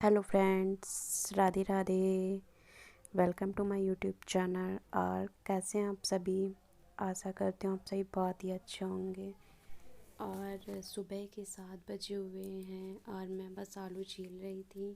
Hello friends, Radhe Radhe. Welcome to my YouTube channel. और कैसे हैं आप सभी? आशा करती हूँ आप सभी बहुत ही अच्छे होंगे। और सुबह के 7 बजे हुए हैं और मैं बस आलू छील रही थी।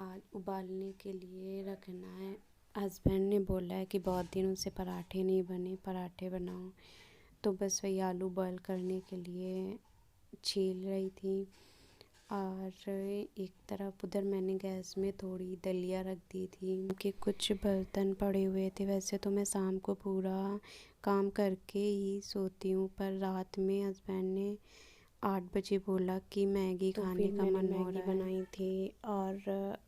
आज उबालने के लिए रखना है। हस्बैंड ने बोला है कि बहुत दिनों से पराठे नहीं बने, पराठे बनाओ। तो बस वही आलू बॉयल करने के लिए छील रही थी। और एक तरफ उधर मैंने गैस में थोड़ी दलिया रख दी थी कि कुछ बर्तन पड़े हुए थे। वैसे तो मैं शाम को पूरा काम करके ही सोती हूँ, पर रात में हस्बैंड ने 8 बजे बोला कि मैगी खाने का मन हो रहा है। बनाई थी और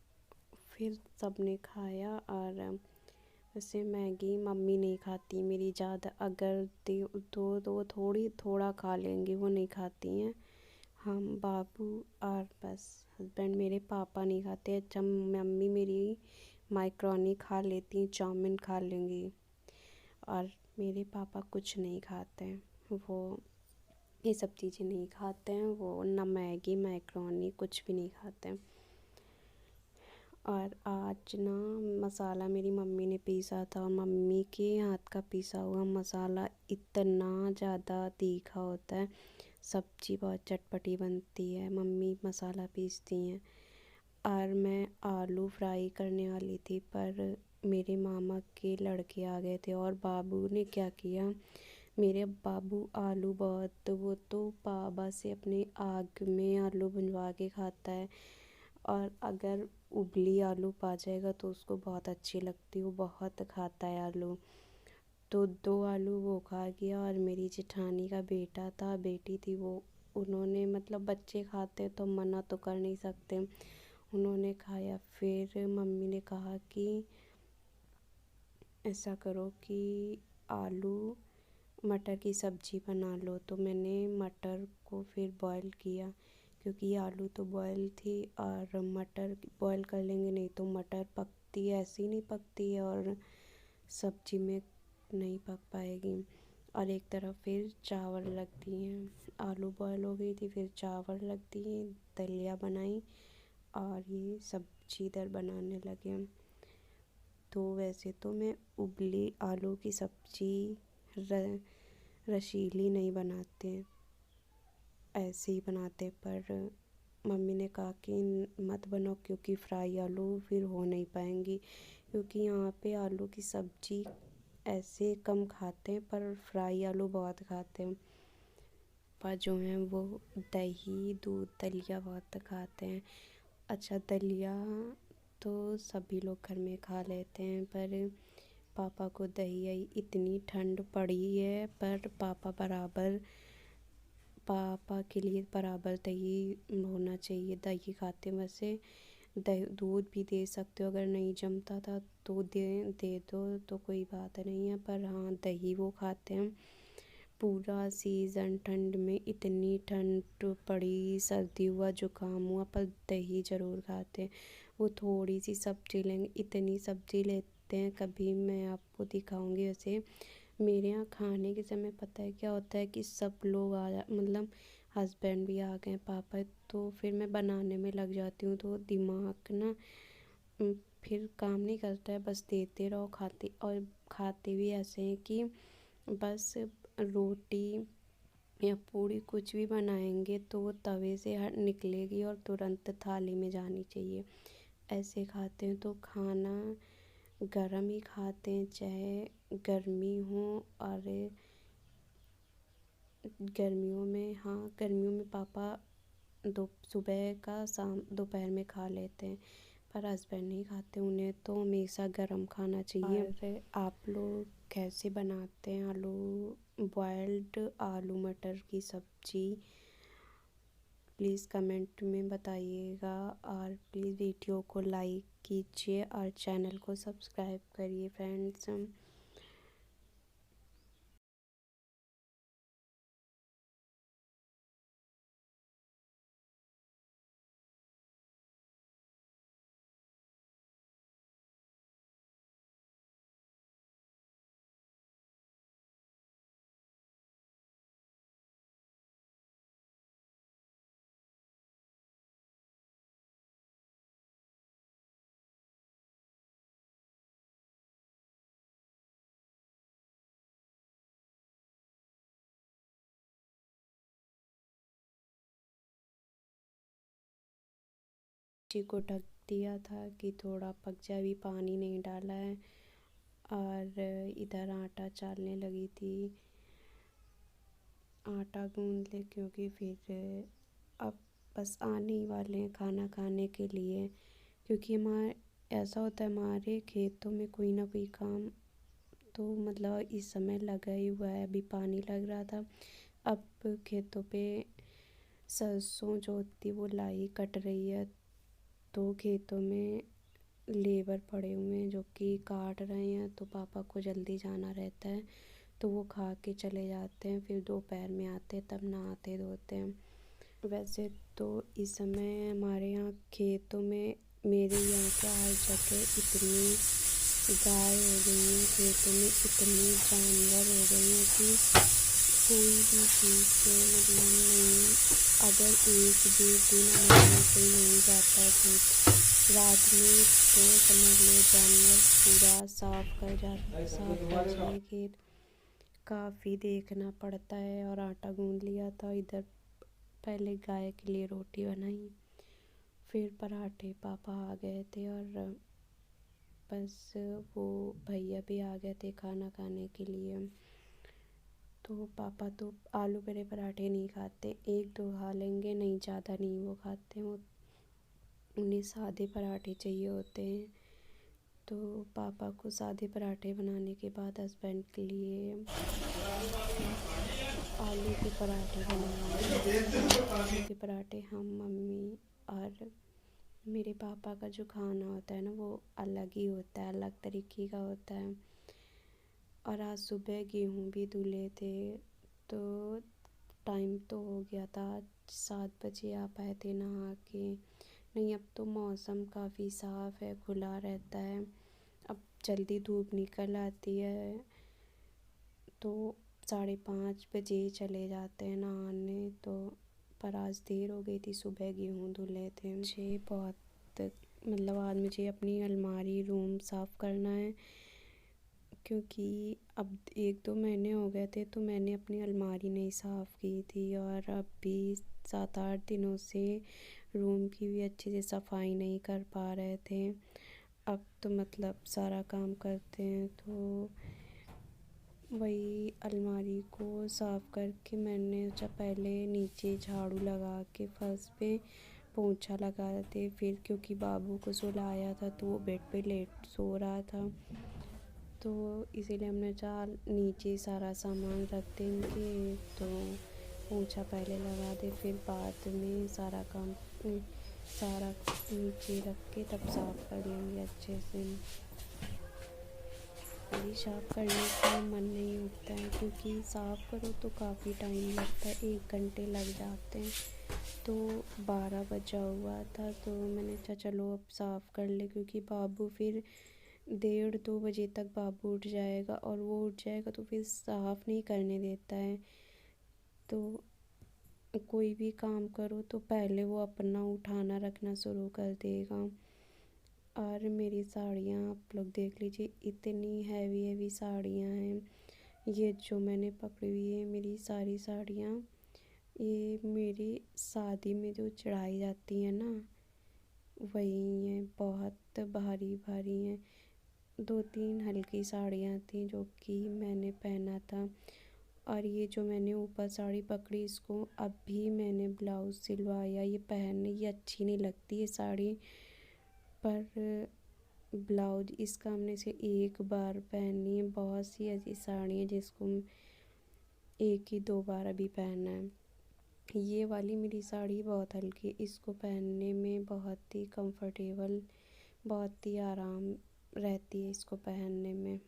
फिर सबने खाया। और वैसे मैगी मम्मी नहीं खाती मेरी ज़्यादा, अगर दे तो वो थोड़ा खा लेंगी, वो नहीं खाती हैं। हम बाबू और बस हस्बैंड, मेरे पापा नहीं खाते। अच्छा, मम्मी मेरी मैक्रोनी खा लेती, चाउमीन खा लेंगी। और मेरे पापा कुछ नहीं खाते हैं, वो ये सब चीज़ें नहीं खाते हैं। वो ना मैगी मैक्रोनी कुछ भी नहीं खाते हैं। और आज ना मसाला मेरी मम्मी ने पीसा था, और मम्मी के हाथ का पीसा हुआ मसाला इतना ज़्यादा तीखा होता है। सब्जी बहुत चटपटी बनती है, मम्मी मसाला पीसती हैं। और मैं आलू फ्राई करने वाली थी, पर मेरे मामा के लड़के आ गए थे। और बाबू ने क्या किया, मेरे बाबू आलू बहुत, वो तो पापा से अपने आग में आलू भुनवा के खाता है। और अगर उबली आलू पा जाएगा तो उसको बहुत अच्छी लगती है, वो बहुत खाता है आलू। तो 2 आलू वो खा गया। और मेरी जेठानी का बेटा था, बेटी थी, वो उन्होंने, मतलब बच्चे खाते हैं तो मना तो कर नहीं सकते, उन्होंने खाया। फिर मम्मी ने कहा कि ऐसा करो कि आलू मटर की सब्ज़ी बना लो। तो मैंने मटर को फिर बॉईल किया, क्योंकि आलू तो बॉईल थी। और मटर बॉईल कर लेंगे, नहीं तो मटर पकती है, ऐसी नहीं पकती है और सब्ज़ी में नहीं पक पाएगी। और एक तरफ फिर चावल रख दिए, आलू बॉयल हो गई थी, फिर चावल रख दिए, दलिया बनाई और ये सब्जी इधर बनाने लगे। तो वैसे तो मैं उबली आलू की सब्ज़ी रसीली नहीं बनाते, ऐसे ही बनाते। पर मम्मी ने कहा कि मत बनाओ, क्योंकि फ्राई आलू फिर हो नहीं पाएंगी। क्योंकि यहाँ पे आलू की सब्ज़ी ऐसे कम खाते हैं, पर फ्राई आलू बहुत खाते हैं। पापा जो हैं वो दही दूध दलिया बहुत खाते हैं। अच्छा, दलिया तो सभी लोग घर में खा लेते हैं, पर पापा को दही, इतनी ठंड पड़ी है पर पापा के लिए बराबर दही होना चाहिए। दही खाते हैं। वैसे दही दूध भी दे सकते हो, अगर नहीं जमता था तो दे दो, तो कोई बात नहीं है। पर हाँ, दही वो खाते हैं। पूरा सीज़न ठंड में, इतनी ठंड पड़ी, सर्दी हुआ, जुकाम हुआ, पर दही ज़रूर खाते हैं। वो थोड़ी सी सब्ज़ी लेंगे, इतनी सब्ज़ी लेते हैं। कभी मैं आपको दिखाऊंगी। वैसे मेरे यहाँ खाने के समय पता है क्या होता है कि सब लोग मतलब हस्बैंड भी आ गए, पापा, तो फिर मैं बनाने में लग जाती हूँ। तो दिमाग ना उम, फिर काम नहीं करता है, बस देते रहो खाते। और खाते भी ऐसे हैं कि बस रोटी या पूड़ी कुछ भी बनाएंगे तो वो तवे से निकलेगी और तुरंत थाली में जानी चाहिए, ऐसे खाते हैं। तो खाना गरम ही खाते हैं, चाहे गर्मी हो। और गर्मियों में, हाँ गर्मियों में पापा दो सुबह का शाम दोपहर में खा लेते हैं, पर हस्बैंड नहीं खाते, उन्हें तो हमेशा गर्म खाना चाहिए। और आप लोग कैसे बनाते हैं आलू बॉयल्ड आलू मटर की सब्ज़ी, प्लीज़ कमेंट में बताइएगा। और प्लीज़ वीडियो को लाइक कीजिए और चैनल को सब्सक्राइब करिए फ्रेंड्स। मिर्ची को ढक दिया था कि थोड़ा पक जाए, अभी पानी नहीं डाला है। और इधर आटा चालने लगी थी, आटा गूंद ले क्योंकि फिर अब बस आने ही वाले हैं खाना खाने के लिए। क्योंकि हमारे ऐसा होता है हमारे खेतों में कोई ना कोई काम तो मतलब इस समय लगा ही हुआ है। अभी पानी लग रहा था, अब खेतों पे सरसों जो होती वो लाई कट रही है, तो खेतों में लेबर पड़े हुए हैं जो कि काट रहे हैं। तो पापा को जल्दी जाना रहता है तो वो खा के चले जाते हैं, फिर दोपहर में आते हैं तब नहाते धोते हैं। वैसे तो इस समय हमारे यहाँ खेतों में मेरे यहाँ के हर जगह इतनी गाय हो गई हैं, खेतों में इतने जानवर हो गए हैं कि कोई भी चीज़ से मतलब नहीं, अगर एक भी दिन हमारे कोई नहीं जाता है खेत रात में तो समझ लो जानवर पूरा साफ कर जाए खेत। काफ़ी देखना पड़ता है। और आटा गूंद लिया था इधर, पहले गाय के लिए रोटी बनाई, फिर पराठे। पापा आ गए थे और बस वो भैया भी आ गए थे खाना खाने के लिए। तो पापा तो आलू भरे पराठे नहीं खाते, एक दो खा लेंगे, नहीं ज़्यादा नहीं वो खाते। वो उन्हें सादे पराठे चाहिए होते हैं। तो पापा को सादे पराठे बनाने के बाद हस्बैंड के लिए आलू के पराठे बनाए। आलू के पराठे हम मम्मी और मेरे पापा का जो खाना होता है ना वो अलग ही होता है, अलग तरीके का होता है। और आज सुबह गेहूँ भी धुले थे तो टाइम तो हो गया था, 7 बजे आ पाए थे नहा के। नहीं, अब तो मौसम काफ़ी साफ़ है, खुला रहता है, अब जल्दी धूप निकल आती है तो 5:30 बजे चले जाते हैं नहाने। तो पर आज देर हो गई थी, सुबह गेहूँ धुले थे। मुझे बहुत मतलब आज मुझे अपनी अलमारी रूम साफ़ करना है क्योंकि अब 1-2 महीने हो गए थे तो मैंने अपनी अलमारी नहीं साफ़ की थी। और अब भी 7-8 दिनों से रूम की भी अच्छे से सफाई नहीं कर पा रहे थे। अब तो मतलब सारा काम करते हैं तो वही अलमारी को साफ़ करके मैंने सोचा पहले नीचे झाड़ू लगा के फर्श पे पोंछा लगाते, फिर क्योंकि बाबू को सुलाया था तो वो बेड पे लेट सो रहा था तो इसीलिए हमने सोचा नीचे सारा सामान रख देंगे तो पोंछा पहले लगा दे, फिर बाद में सारा काम सारा नीचे रख के तब साफ़ कर लेंगे अच्छे से। अभी साफ़ करने का मन नहीं उठता है क्योंकि साफ़ करो तो काफ़ी टाइम लगता है, 1 घंटे लग जाते हैं। तो 12 बजा हुआ था तो मैंने सोचा चलो अब साफ़ कर ले, क्योंकि बाबू फिर 1:30-2 बजे तक बाबू उठ जाएगा और वो उठ जाएगा तो फिर साफ़ नहीं करने देता है। तो कोई भी काम करो तो पहले वो अपना उठाना रखना शुरू कर देगा। और मेरी साड़ियाँ आप लोग देख लीजिए, इतनी हैवी हैवी साड़ियाँ हैं। ये जो मैंने पकड़ी हुई है मेरी सारी साड़ियाँ, ये मेरी शादी में जो चढ़ाई जाती है ना वही हैं, बहुत भारी भारी हैं। 2-3 हल्की साड़ियाँ थी जो कि मैंने पहना था। और ये जो मैंने ऊपर साड़ी पकड़ी इसको अभी मैंने ब्लाउज़ सिलवाया, ये पहनने ये अच्छी नहीं लगती है साड़ी, पर ब्लाउज इसका हमने से एक बार पहनी है। बहुत सी ऐसी साड़ी हैं जिसको एक ही 2 बार अभी पहना है। ये वाली मेरी साड़ी बहुत हल्की, इसको पहनने में बहुत ही कंफर्टेबल, बहुत ही आराम रहती है इसको पहनने में।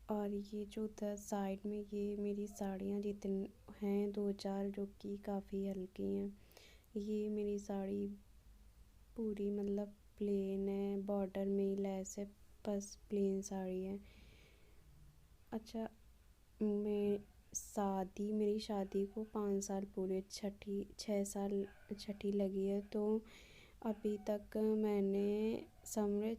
और ये जो उधर साइड में ये मेरी साड़ियाँ जितनी हैं 2-4 जो कि काफ़ी हल्की हैं। ये मेरी साड़ी पूरी मतलब प्लेन है, बॉर्डर में ही लेस है, बस प्लेन साड़ी है। अच्छा, मेरी शादी को 5 साल पूरे, 6 साल छठी लगी है तो अभी तक मैंने समझ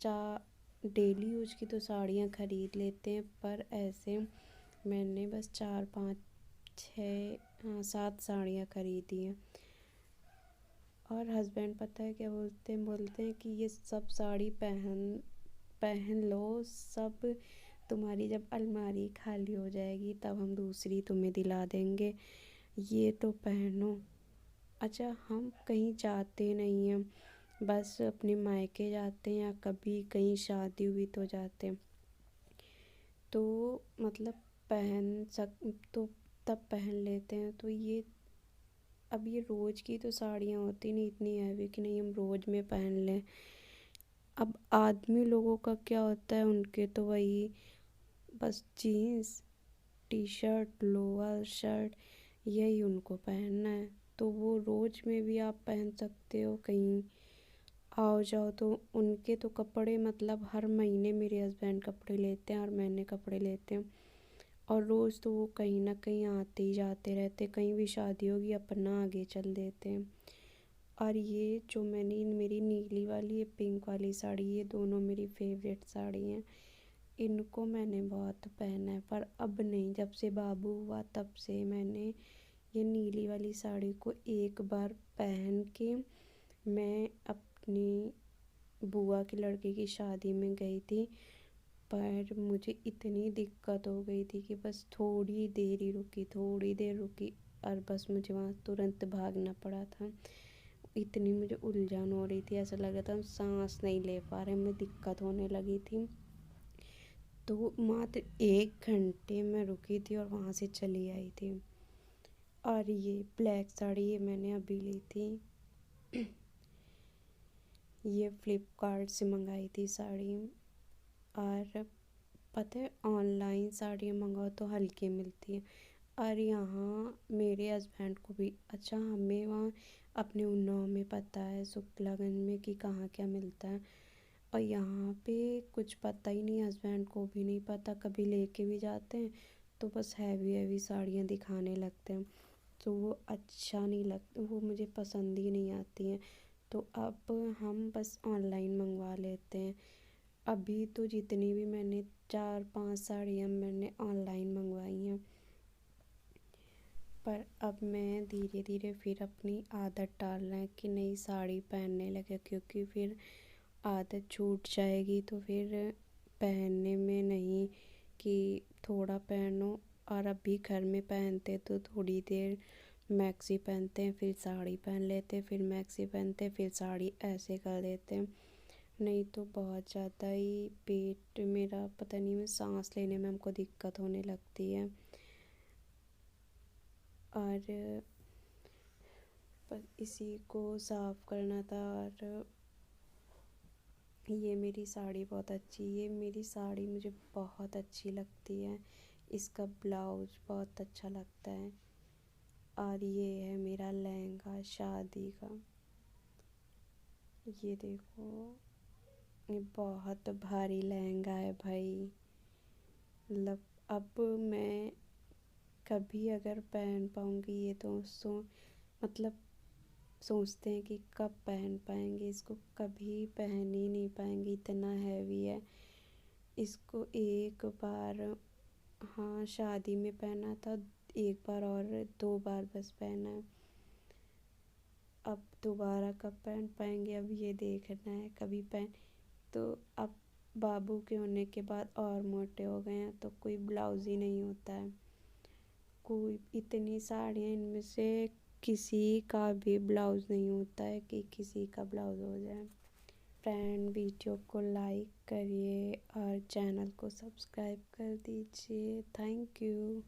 चा डेली यूज की तो साड़ियाँ ख़रीद लेते हैं, पर ऐसे मैंने बस 4-5-6 7 साड़ियाँ ख़रीदी हैं। और हस्बैंड पता है क्या बोलते हैं कि ये सब साड़ी पहन पहन लो, सब तुम्हारी जब अलमारी खाली हो जाएगी तब हम दूसरी तुम्हें दिला देंगे, ये तो पहनो। अच्छा, हम कहीं जाते नहीं हैं, बस अपने मायके जाते हैं या कभी कहीं शादी हुई तो जाते हैं, तो मतलब पहन सक तो तब पहन लेते हैं। तो ये अब ये रोज़ की तो साड़ियाँ होती नहीं इतनी हैवी कि नहीं हम रोज़ में पहन लें। अब आदमी लोगों का क्या होता है, उनके तो वही बस jeans T shirt lower shirt यही उनको पहनना है, तो वो रोज़ में भी आप पहन सकते हो, कहीं आओ जाओ। तो उनके तो कपड़े मतलब हर महीने मेरे हस्बैंड कपड़े लेते हैं, हर महीने कपड़े लेते हैं, और रोज़ तो वो कहीं ना कहीं आते ही जाते रहते, कहीं भी शादी होगी अपना आगे चल देते हैं। और ये जो मैंने मेरी नीली वाली ये पिंक वाली साड़ी, ये दोनों मेरी फेवरेट साड़ी हैं, इनको मैंने बहुत पहना है, पर अब नहीं, जब से बाबू हुआ तब से मैंने ये नीली वाली साड़ी को एक बार पहन के मैं अपनी बुआ के लड़के की शादी में गई थी, पर मुझे इतनी दिक्कत हो गई थी कि बस थोड़ी देर ही रुकी, थोड़ी देर रुकी और बस मुझे वहाँ तुरंत भागना पड़ा था। इतनी मुझे उलझन हो रही थी, ऐसा लग रहा था हम सांस नहीं ले पा रहे, मुझे दिक्कत होने लगी थी। तो मात्र 1 घंटे में रुकी थी और वहाँ से चली आई थी। और ये ब्लैक साड़ी ये मैंने अभी ली थी, ये फ्लिपकार्ट से मंगाई थी साड़ी। और पता है ऑनलाइन साड़ियाँ मंगाओ तो हल्की मिलती है, और यहाँ मेरे हस्बैंड को भी, अच्छा हमें वहाँ अपने उन्नाव में पता है शुक्लागंज में कि कहाँ क्या मिलता है, और यहाँ पे कुछ पता ही नहीं, हस्बैंड को भी नहीं पता, कभी लेके भी जाते हैं तो बस हैवी हैवी साड़ियाँ दिखाने लगते हैं, तो वो अच्छा नहीं लगता, वो मुझे पसंद ही नहीं आती हैं। तो अब हम बस ऑनलाइन मंगवा लेते हैं। अभी तो जितनी भी मैंने 4-5 साड़ियाँ मैंने ऑनलाइन मंगवाई हैं, पर अब मैं धीरे धीरे फिर अपनी आदत डालना है कि नई साड़ी पहनने लगे, क्योंकि फिर आदत छूट जाएगी तो फिर पहनने में नहीं कि थोड़ा पहनो। और अभी घर में पहनते तो थोड़ी देर मैक्सी पहनते हैं, फिर साड़ी पहन लेते हैं, फिर मैक्सी पहनते हैं, फिर साड़ी, ऐसे कर देते हैं। नहीं तो बहुत ज़्यादा ही पेट मेरा पता नहीं, मैं सांस लेने में हमको दिक्कत होने लगती है। और बस इसी को साफ करना था। और ये मेरी साड़ी बहुत अच्छी, ये मेरी साड़ी मुझे बहुत अच्छी लगती है, इसका ब्लाउज बहुत अच्छा लगता है। और ये है मेरा लहंगा शादी का, ये देखो, ये बहुत भारी लहंगा है भाई। मतलब अब मैं कभी अगर पहन पाऊँगी ये तो मतलब सोचते हैं कि कब पहन पाएंगे इसको, कभी पहन ही नहीं पाएंगे, इतना हैवी है। इसको एक बार, हाँ शादी में पहना था एक बार, और 2 बार बस पहना है, अब दोबारा कब पहन पाएंगे अब ये देखना है, कभी पहन। तो अब बाबू के होने के बाद और मोटे हो गए हैं तो कोई ब्लाउज ही नहीं होता है, कोई इतनी साड़ियाँ इनमें से किसी का भी ब्लाउज नहीं होता है कि किसी का ब्लाउज हो जाए। फ्रेंड वीडियो को लाइक करिए और चैनल को सब्सक्राइब कर दीजिए। Thank you.